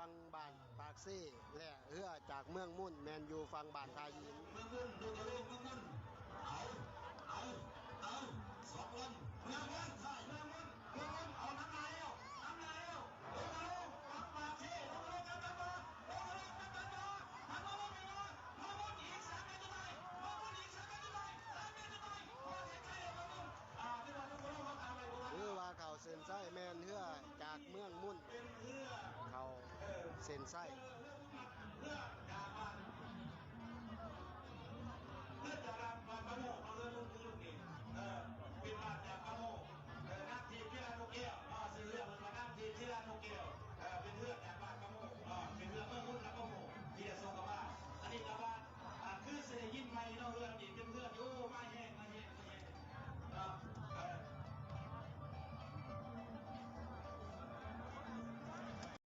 ฟังบ้านปากซี่และเรือจากเมืองมุ่นแมนยูฟังบ้านทายินเมืองมุ่นดูทะเลเมืองมุ่นเอาสองคนเมืองมุ่นใช่เมืองมุ่นเอาน้ำลายเอาดูทะเลฟังปากซี่ดูทะเลกันมาทางโน้นไปมาเมืองมุ่นอีก3 เมตรไปพอเห็นใครเมืองมุ่นที่เราต้องรู้ว่าทำอะไรบ้างหรือว่าเขาเส้นไส้แมนเรือจากเมืองมุ่นเขาเส้นไส้